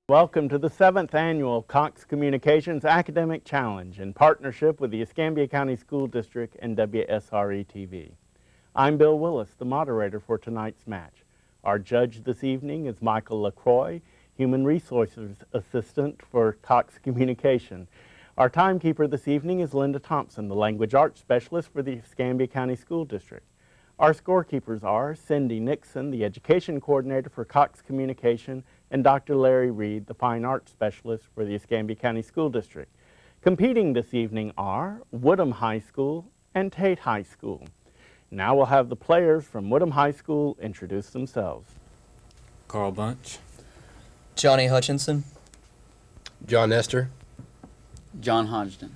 Welcome to the 7th Annual Cox Communications Academic Challenge in partnership with the Escambia County School District and WSRE-TV. I'm Bill Willis, the moderator for tonight's match. Our judge this evening is Michael LaCroix, Human Resources Assistant for Cox Communication. Our timekeeper this evening is Linda Thompson, the Language Arts Specialist for the Escambia County School District. Our scorekeepers are Cindy Nixon, the Education Coordinator for Cox Communication, and Dr. Larry Reed, the Fine Arts Specialist for the Escambia County School District. Competing this evening are Woodham High School and Tate High School. Now we'll have the players from Woodham High School introduce themselves. Carl Bunch. Johnny Hutchinson. John Nestor. John Hodgson.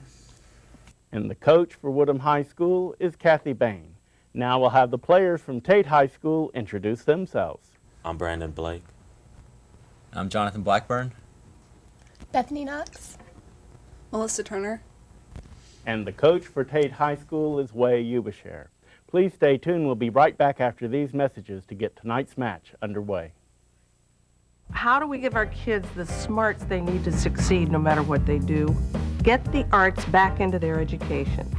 And the coach for Woodham High School is Kathy Bain. Now we'll have the players from Tate High School introduce themselves. I'm Brandon Blake. I'm Jonathan Blackburn. Bethany Knox. Melissa Turner. And the coach for Tate High School is Way Ubashare. Please stay tuned. We'll be right back after these messages to get tonight's match underway. How do we give our kids the smarts they need to succeed no matter what they do? Get the arts back into their education.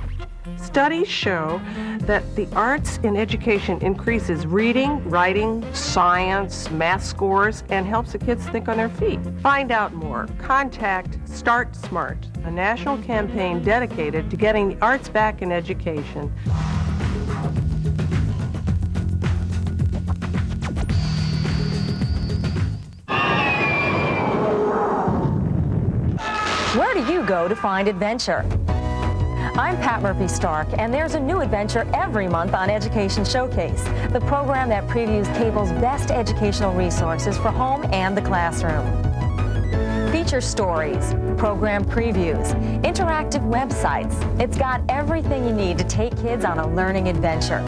Studies show that the arts in education increases reading, writing, science, math scores, and helps the kids think on their feet. Find out more. Contact Start Smart, a national campaign dedicated to getting the arts back in education. Where do you go to find adventure? I'm Pat Murphy-Stark, and there's a new adventure every month on Education Showcase, the program that previews cable's best educational resources for home and the classroom. Feature stories, program previews, interactive websites. It's got everything you need to take kids on a learning adventure.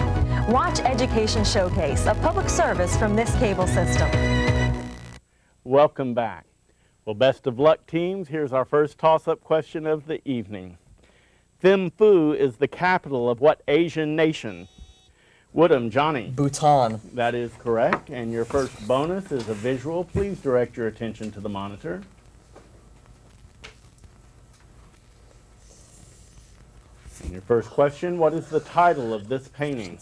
Watch Education Showcase, a public service from this cable system. Welcome back. Well, best of luck, teams. Here's our first toss-up question of the evening. Thimphu is the capital of what Asian nation? Woodham, Johnny. Bhutan. That is correct. And your first bonus is a visual. Please direct your attention to the monitor. And your first question, what is the title of this painting?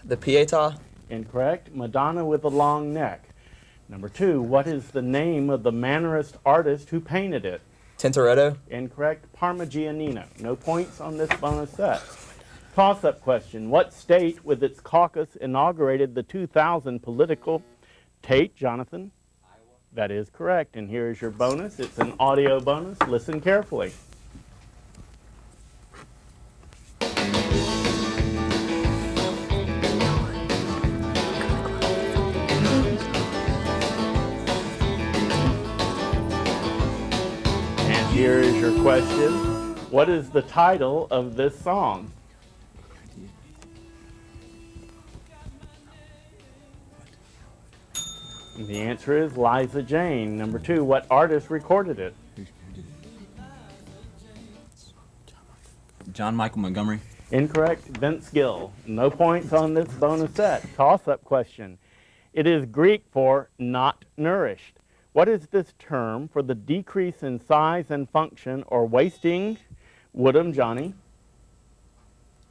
The Pietà. Incorrect. Madonna with a long neck. Number 2, what is the name of the Mannerist artist who painted it? Tintoretto. Incorrect. Parmigianino. No points on this bonus set. Toss-up question. What state with its caucus inaugurated the 2000 political? Tate, Jonathan? Iowa. That is correct. And here is your bonus. It's an audio bonus. Listen carefully. Here is your question. What is the title of this song? And the answer is Liza Jane. Number 2, what artist recorded it? John Michael Montgomery. Incorrect. Vince Gill. No points on this bonus set. Toss-up question. It is Greek for not nourished. What is this term for the decrease in size and function or wasting? Woodham, Johnny.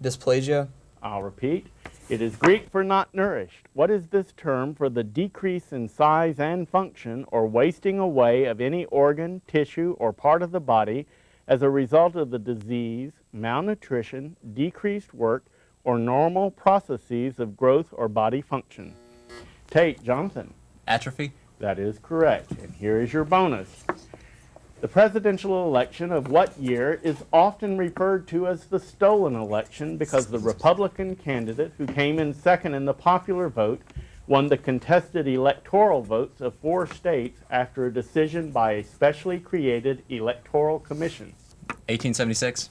Dysplasia. I'll repeat. It is Greek for not nourished. What is this term for the decrease in size and function or wasting away of any organ, tissue, or part of the body as a result of the disease, malnutrition, decreased work, or normal processes of growth or body function? Tate, Jonathan. Atrophy. That is correct. And here is your bonus. The presidential election of what year is often referred to as the stolen election because the Republican candidate who came in second in the popular vote won the contested electoral votes of 4 states after a decision by a specially created electoral commission. 1876.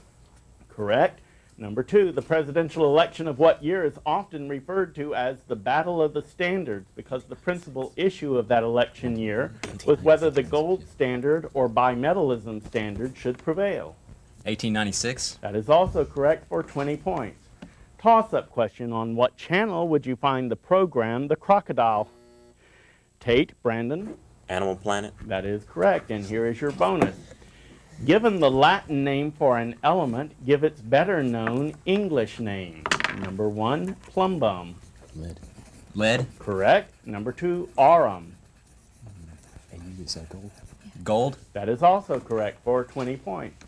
Correct. Number 2, the presidential election of what year is often referred to as the Battle of the Standards because the principal issue of that election year was whether the gold standard or bimetallism standard should prevail. 1896. That is also correct for 20 points. Toss-up question, on what channel would you find the program The Crocodile? Tate, Brandon. Animal Planet. That is correct, and here is your bonus. Given the Latin name for an element, give its better known English name. Number 1, plumbum. Lead. Lead. Correct. Number 2, aurum. And you said gold. Gold. That is also correct for 20 points.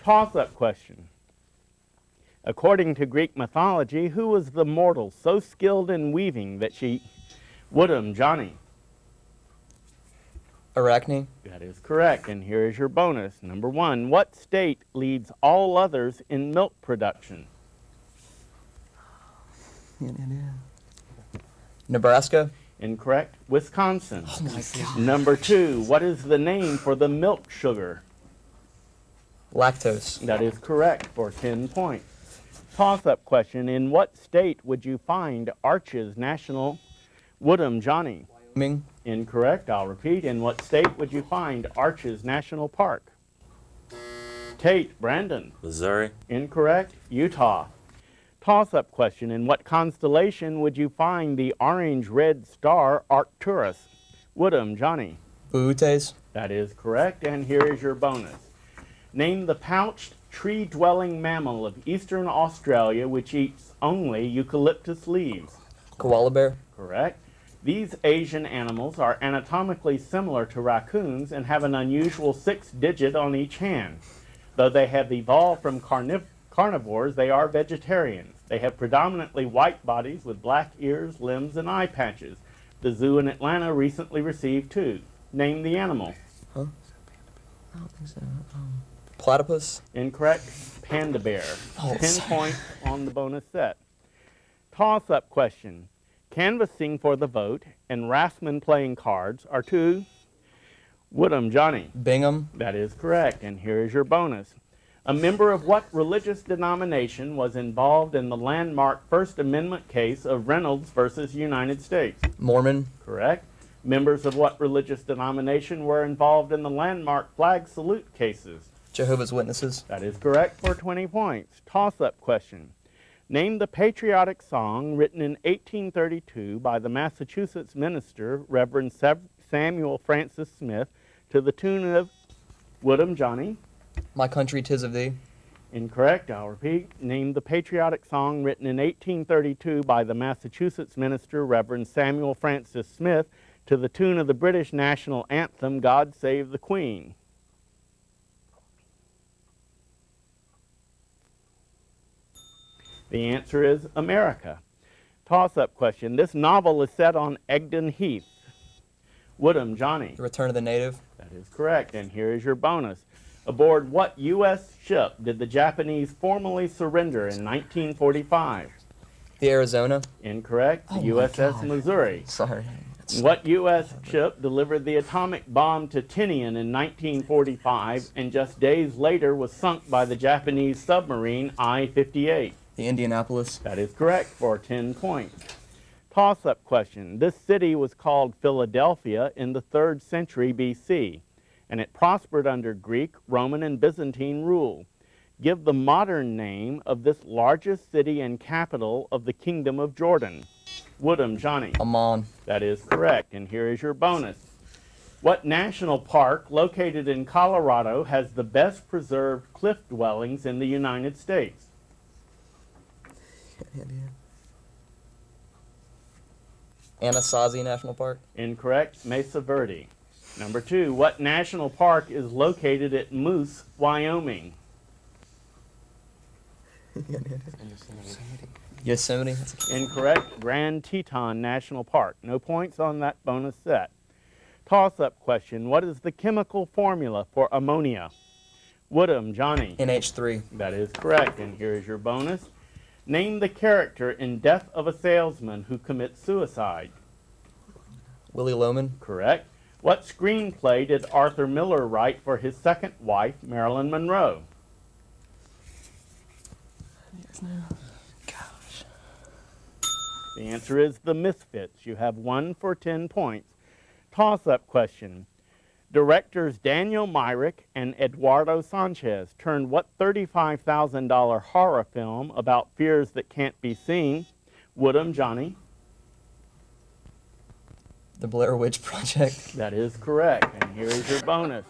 Toss-up question. According to Greek mythology, who was the mortal so skilled in weaving that she... Woodham, Johnny. Arachne. That is correct, and here is your bonus. Number 1, what state leads all others in milk production? Nebraska. Incorrect. Wisconsin. Oh my God. Number 2, what is the name for the milk sugar? Lactose. That is correct for 10 points. Toss-up question. In what state would you find Arches National... Woodham, Johnny. Wyoming. Incorrect. I'll repeat. In what state would you find Arches National Park? Tate, Brandon. Missouri. Incorrect. Utah. Toss-up question. In what constellation would you find the orange-red star Arcturus? Woodham, Johnny. Buutes. That is correct, and here is your bonus. Name the pouched tree-dwelling mammal of eastern Australia which eats only eucalyptus leaves. Koala bear. Correct. These Asian animals are anatomically similar to raccoons and have an unusual 6th digit on each hand. Though they have evolved from carnivores, they are vegetarians. They have predominantly white bodies with black ears, limbs, and eye patches. The zoo in Atlanta recently received 2. Name the animal. I don't think so. Platypus. Incorrect. Panda bear. Oh, 10 sorry. points on the bonus set. Toss-up question. Canvassing for the vote and Rassman playing cards are 2. Woodham, Johnny. Bingham. That is correct, and here is your bonus. A member of what religious denomination was involved in the landmark First Amendment case of Reynolds versus United States? Mormon. Correct. Members of what religious denomination were involved in the landmark flag salute cases? Jehovah's Witnesses. That is correct for 20 points. Toss-up question. Name the patriotic song written in 1832 by the Massachusetts minister, Reverend Samuel Francis Smith, to the tune of Woodham, Johnny. My Country 'Tis of Thee. Incorrect. I'll repeat. Name the patriotic song written in 1832 by the Massachusetts minister, Reverend Samuel Francis Smith, to the tune of the British national anthem, God Save the Queen. The answer is America. Toss-up question. This novel is set on Egdon Heath. Woodham, Johnny. The Return of the Native. That is correct, and here is your bonus. Aboard what U.S. ship did the Japanese formally surrender in 1945? The Arizona. Incorrect. The Oh my USS God. Missouri. Sorry. What U.S. ship delivered the atomic bomb to Tinian in 1945 and just days later was sunk by the Japanese submarine I-58? The Indianapolis. That is correct for 10 points. Toss-up question. This city was called Philadelphia in the 3rd century B.C., and it prospered under Greek, Roman, and Byzantine rule. Give the modern name of this largest city and capital of the Kingdom of Jordan. Woodham, Johnny. Amman. That is correct, and here is your bonus. What national park located in Colorado has the best preserved cliff dwellings in the United States? Anasazi National Park. Incorrect. Mesa Verde. Number 2, what national park is located at Moose, Wyoming? Yosemite. Incorrect. Grand Teton National Park. No points on that bonus set. Toss-up question. What is the chemical formula for ammonia? Woodham, Johnny. NH3. That is correct, and here is your bonus. Name the character in Death of a Salesman who commits suicide. Willie Loman. Correct. What screenplay did Arthur Miller write for his second wife, Marilyn Monroe? Gosh. The answer is The Misfits. You have 1 for 10 points. Toss-up question. Directors Daniel Myrick and Eduardo Sanchez turned what $35,000 horror film about fears that can't be seen? Woodham, Johnny. The Blair Witch Project. That is correct, and here is your bonus.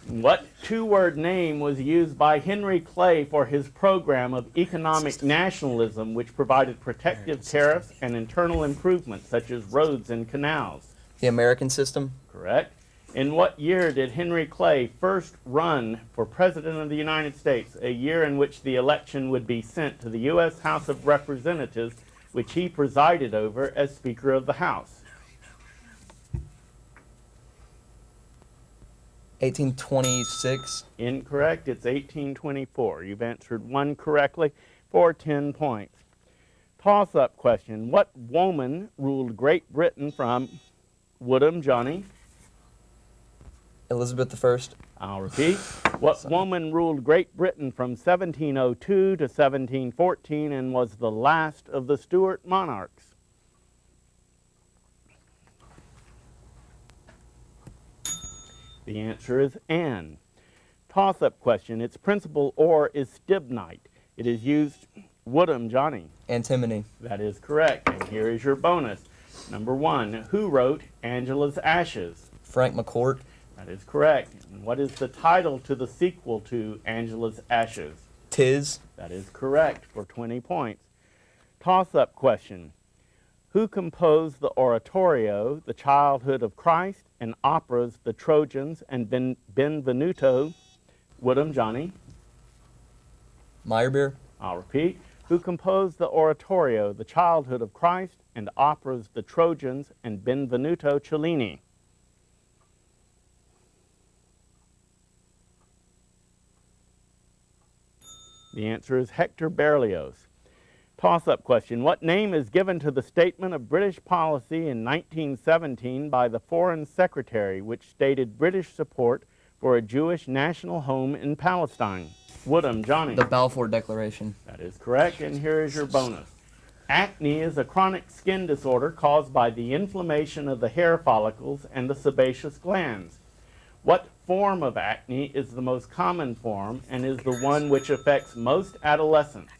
What two-word name was used by Henry Clay for his program of economic nationalism, which provided protective tariffs and internal improvements such as roads and canals? The American System. Correct. In what year did Henry Clay first run for President of the United States, a year in which the election would be sent to the U.S. House of Representatives, which he presided over as Speaker of the House? 1826. Incorrect. It's 1824. You've answered one correctly for 10 points. Toss-up question. What woman ruled Great Britain from Woodham, Johnny? Elizabeth I. I'll repeat. What woman ruled Great Britain from 1702 to 1714 and was the last of the Stuart monarchs? The answer is Anne. Toss-up question. Its principal ore is stibnite. It is used, Woodham, Johnny. Antimony. That is correct. And here is your bonus. Number 1. Who wrote Angela's Ashes? Frank McCourt. That is correct. And what is the title to the sequel to Angela's Ashes? Tis. That is correct for 20 points. Toss-up question. Who composed the oratorio, The Childhood of Christ, and operas, The Trojans and Benvenuto? Woodham, Johnny. Meyerbeer. I'll repeat. Who composed the oratorio, The Childhood of Christ, and operas, The Trojans and Benvenuto Cellini? The answer is Hector Berlioz. Toss-up question. What name is given to the statement of British policy in 1917 by the Foreign Secretary, which stated British support for a Jewish national home in Palestine? Woodham, Johnny. The Balfour Declaration. That is correct, and here is your bonus. Acne is a chronic skin disorder caused by the inflammation of the hair follicles and the sebaceous glands. What form of acne is the most common form and is the one which affects most adolescents?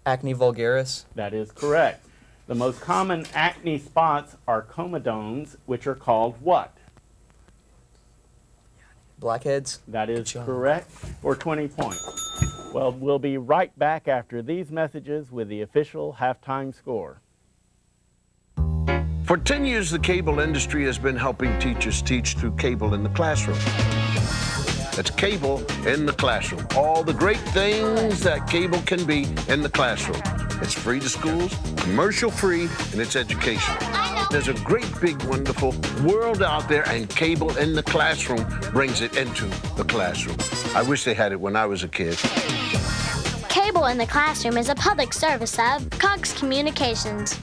Acne vulgaris. That is correct. The most common acne spots are comedones, which are called what? Blackheads. That is correct for 20 points. Well, we'll be right back after these messages with the official halftime score. For 10 years, the cable industry has been helping teachers teach through cable in the classroom. That's cable in the classroom. All the great things that cable can be in the classroom. It's free to schools, commercial free, and it's educational. There's a great, big, wonderful world out there, and cable in the classroom brings it into the classroom. I wish they had it when I was a kid. Cable in the Classroom is a public service of Cox Communications.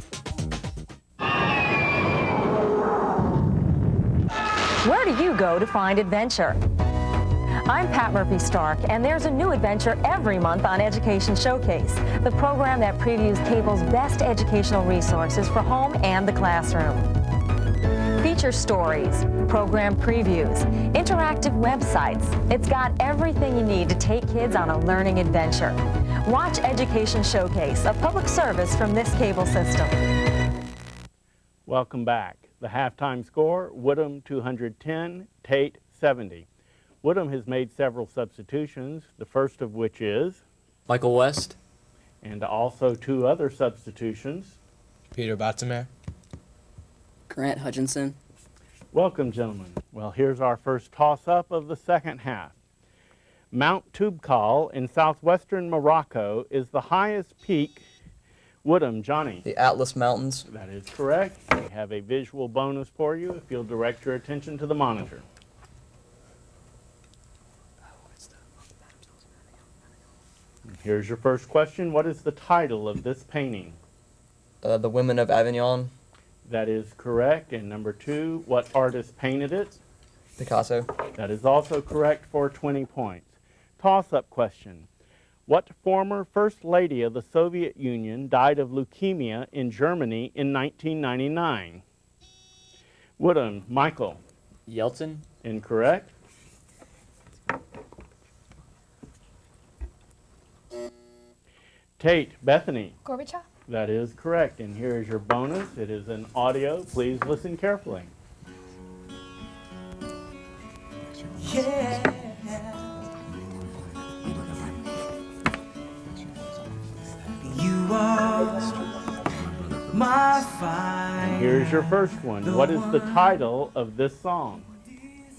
Where do you go to find adventure? I'm Pat Murphy-Stark, and there's a new adventure every month on Education Showcase, the program that previews cable's best educational resources for home and the classroom. Feature stories, program previews, interactive websites. It's got everything you need to take kids on a learning adventure. Watch Education Showcase, a public service from this cable system. Welcome back. The halftime score, Woodham 210, Tate 70. Woodham has made several substitutions, the first of which is, Michael West. and also two other substitutions. Peter Battemer. Grant Hutchinson. Welcome, gentlemen. Well, here's our first toss-up of the second half. Mount Toubkal in southwestern Morocco is the highest peak. Woodham, Johnny. The Atlas Mountains. That is correct. We have a visual bonus for you if you'll direct your attention to the monitor. Here's your first question. What is the title of this painting? The Women of Avignon. That is correct. And number 2, what artist painted it? Picasso. That is also correct for 20 points. Toss-up question. What former First Lady of the Soviet Union died of leukemia in Germany in 1999? Woodham, Michael. Yeltsin. Incorrect. Tate, Bethany. Gorbachev. That is correct, and here is your bonus. It is an audio. Please listen carefully. You are my fire. And here's your first one. What is the title of this song?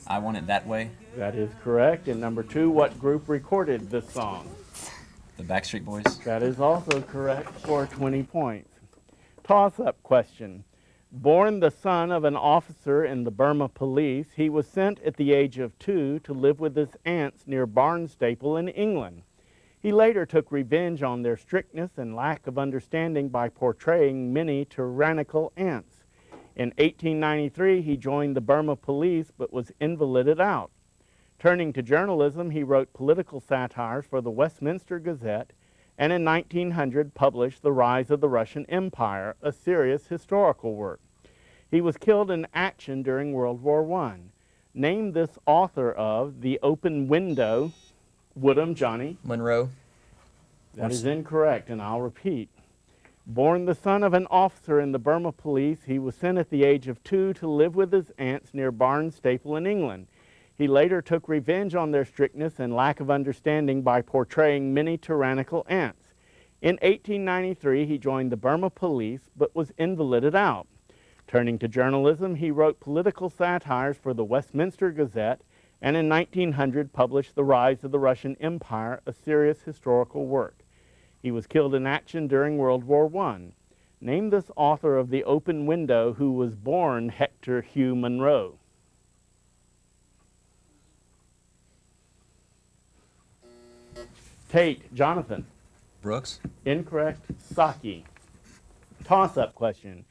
I Want It That Way. That is correct. And number 2, what group recorded this song? The Backstreet Boys. That is also correct for 20 points. Toss-up question. Born the son of an officer in the Burma police, he was sent at the age of 2 to live with his aunts near Barnstaple in England. He later took revenge on their strictness and lack of understanding by portraying many tyrannical aunts. In 1893, he joined the Burma police but was invalided out. Turning to journalism, he wrote political satires for the Westminster Gazette, and in 1900 published The Rise of the Russian Empire, a serious historical work. He was killed in action during World War I. Name this author of The Open Window. Woodham, Johnny. Monroe. That is incorrect, and I'll repeat. Born the son of an officer in the Burma police, he was sent at the age of 2 to live with his aunts near Barnstaple in England. He later took revenge on their strictness and lack of understanding by portraying many tyrannical aunts. In 1893, he joined the Burma police but was invalided out. Turning to journalism, he wrote political satires for the Westminster Gazette, and in 1900 published The Rise of the Russian Empire, a serious historical work. He was killed in action during World War I. Name this author of The Open Window who was born Hector Hugh Monroe. Tate, Jonathan. Brooks. Incorrect. Saki. Toss-up question.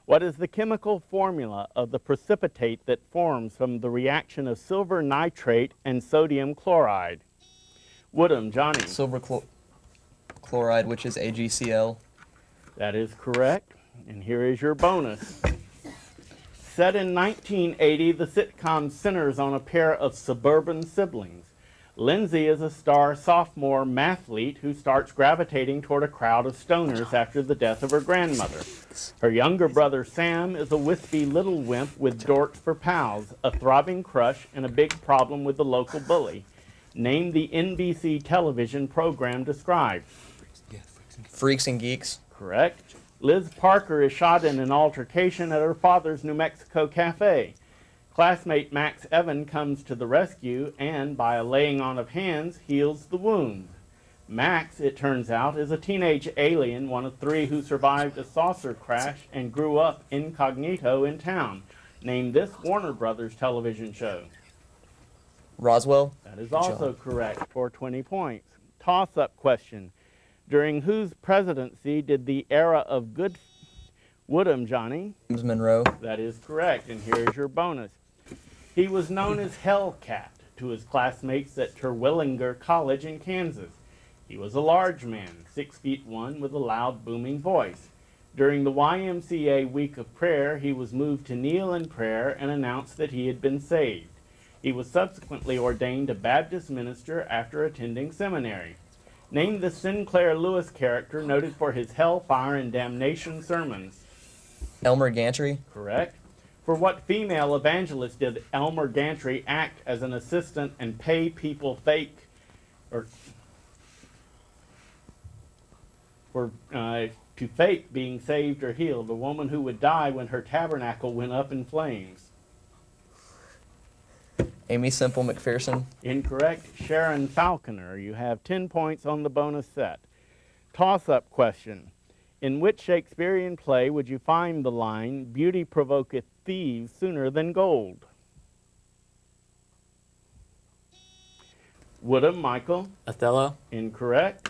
What is the chemical formula of the precipitate that forms from the reaction of silver nitrate and sodium chloride? Woodham, Johnny. Silver chloride, which is AgCl. That is correct. And here is your bonus. Set in 1980, the sitcom centers on a pair of suburban siblings. Lindsay is a star sophomore mathlete who starts gravitating toward a crowd of stoners after the death of her grandmother. Her younger brother Sam is a wispy little wimp with dorks for pals, a throbbing crush, and a big problem with the local bully. Name the NBC television program described. Freaks and Geeks. Correct. Liz Parker is shot in an altercation at her father's New Mexico cafe. Classmate Max Evan comes to the rescue and, by a laying on of hands, heals the wound. Max, it turns out, is a teenage alien, one of 3 who survived a saucer crash and grew up incognito in town. Name this Warner Brothers television show. Roswell. That is also correct for 20 points. Toss-up question. During whose presidency did the era of good... Woodham, Johnny. James Monroe. That is correct, and here's your bonus. He was known as Hellcat to his classmates at Terwilliger College in Kansas. He was a large man, 6'1", with a loud, booming voice. During the YMCA Week of Prayer, he was moved to kneel in prayer and announced that he had been saved. He was subsequently ordained a Baptist minister after attending seminary. Name the Sinclair Lewis character noted for his hellfire and damnation sermons. Elmer Gantry. Correct. For what female evangelist did Elmer Gantry act as an assistant and pay people to fake being saved or healed? A woman who would die when her tabernacle went up in flames. Amy Semple McPherson. Incorrect. Sharon Falconer. You have 10 points on the bonus set. Toss-up question. In which Shakespearean play would you find the line, "Beauty provoketh thieves sooner than gold"? Woodham, Michael. Othello. Incorrect.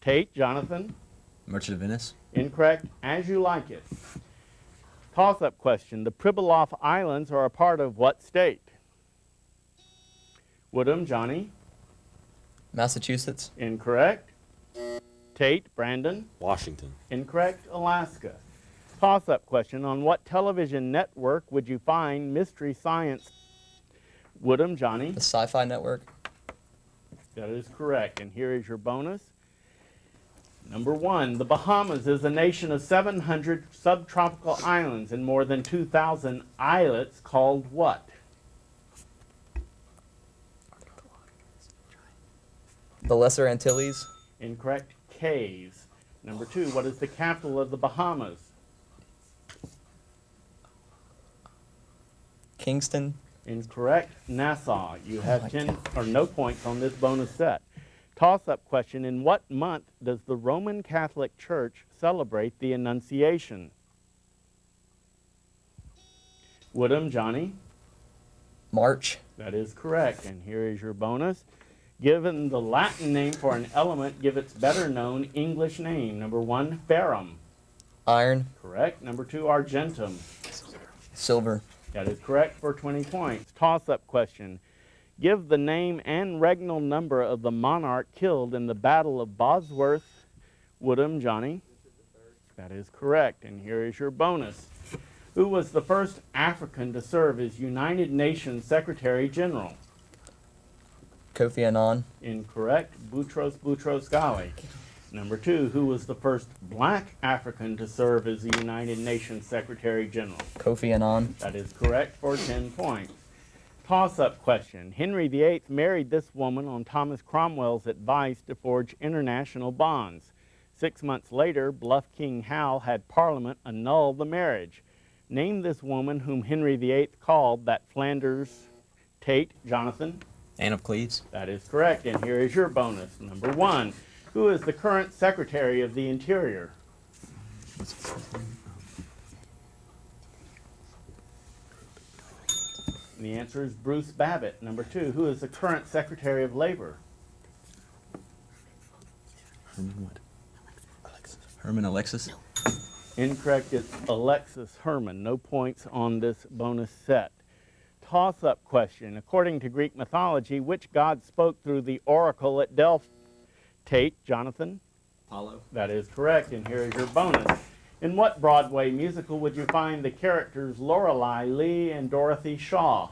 Tate, Jonathan. Merchant of Venice. Incorrect. As You Like It. Toss-up question. The Pribilof Islands are a part of what state? Woodham, Johnny. Massachusetts. Incorrect. Tate, Brandon. Washington. Incorrect. Alaska. Toss-up question. On what television network would you find Mystery Science? Woodham, Johnny. The Sci-Fi Network. That is correct. And here is your bonus. Number 1, the Bahamas is a nation of 700 subtropical islands and more than 2,000 islets called what? The Lesser Antilles. Incorrect. Cays. Number 2, what is the capital of the Bahamas? Kingston. Incorrect. Nassau. You have 10 or no points on this bonus set. Toss-up question. In what month does the Roman Catholic Church celebrate the Annunciation? Woodham, Johnny? March. That is correct. And here is your bonus. Given the Latin name for an element, give its better known English name. Number 1, ferrum. Iron. Correct. Number 2, argentum. Silver. That is correct for 20 points. Toss-up question. Give the name and regnal number of the monarch killed in the Battle of Bosworth. Woodham, Johnny? That is correct. And here is your bonus. Who was the first African to serve as United Nations Secretary General? Kofi Annan. Incorrect. Boutros Boutros-Ghali. Number 2, who was the first black African to serve as the United Nations Secretary General? Kofi Annan. That is correct for 10 points. Toss-up question. Henry VIII married this woman on Thomas Cromwell's advice to forge international bonds. 6 months later, bluff King Hal had Parliament annul the marriage. Name this woman whom Henry VIII called that Flanders. Tate, Jonathan? Anne of Cleves. That is correct, and here is your bonus. Number 1, who is the current Secretary of the Interior? And the answer is Bruce Babbitt. Number 2, who is the current Secretary of Labor? Herman what? Herman Alexis. Incorrect, it's Alexis Herman. No points on this bonus set. Toss-up question. According to Greek mythology, which god spoke through the oracle at Delphi? Tate, Jonathan? Apollo. That is correct, and here is your bonus. In what Broadway musical would you find the characters Lorelei Lee and Dorothy Shaw?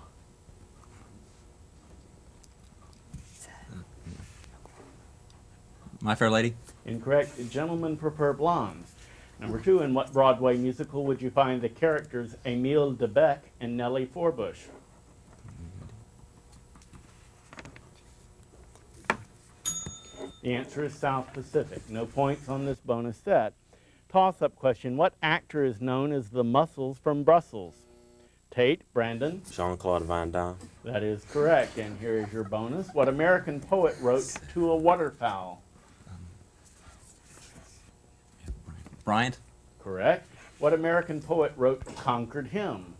My Fair Lady. Incorrect. Gentlemen prefer blondes. Number 2, in what Broadway musical would you find the characters Emile DeBeck and Nellie Forbush? The answer is South Pacific. No points on this bonus set. Toss-up question. What actor is known as the Muscles from Brussels? Tate, Brandon? Jean-Claude Van Damme. That is correct, and here is your bonus. What American poet wrote To a Waterfowl? Bryant. Correct. What American poet wrote Conquered Him?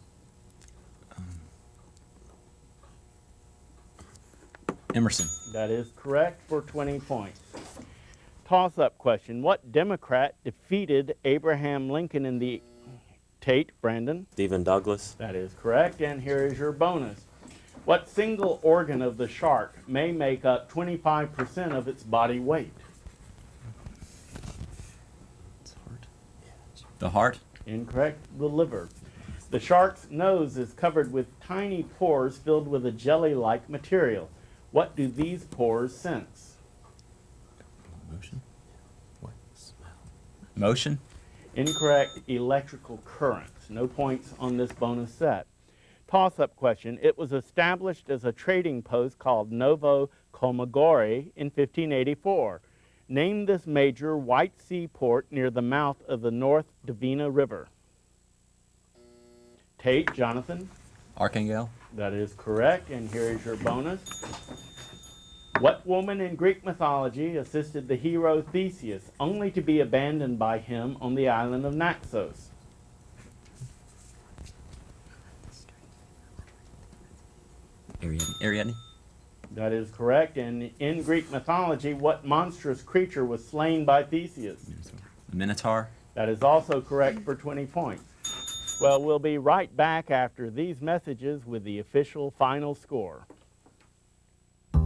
Emerson. That is correct for 20 points. Toss-up question. What Democrat defeated Abraham Lincoln in the Tate, Brandon? Stephen Douglas. That is correct, and here is your bonus. What single organ of the shark may make up 25% of its body weight? The heart. Incorrect. The liver. The shark's nose is covered with tiny pores filled with a jelly-like material. What do these pores sense? Motion. What? Smell. Motion. Incorrect. Electrical currents. No points on this bonus set. Toss-up question. It was established as a trading post called Novo Komagori in 1584. Name this major White Sea port near the mouth of the North Dvina River. Tate, Jonathan? Archangel. That is correct, and here is your bonus. What woman in Greek mythology assisted the hero Theseus, only to be abandoned by him on the island of Naxos? Ariadne. That is correct, and in Greek mythology, what monstrous creature was slain by Theseus? The Minotaur. That is also correct for 20 points. Well, we'll be right back after these messages with the official final score.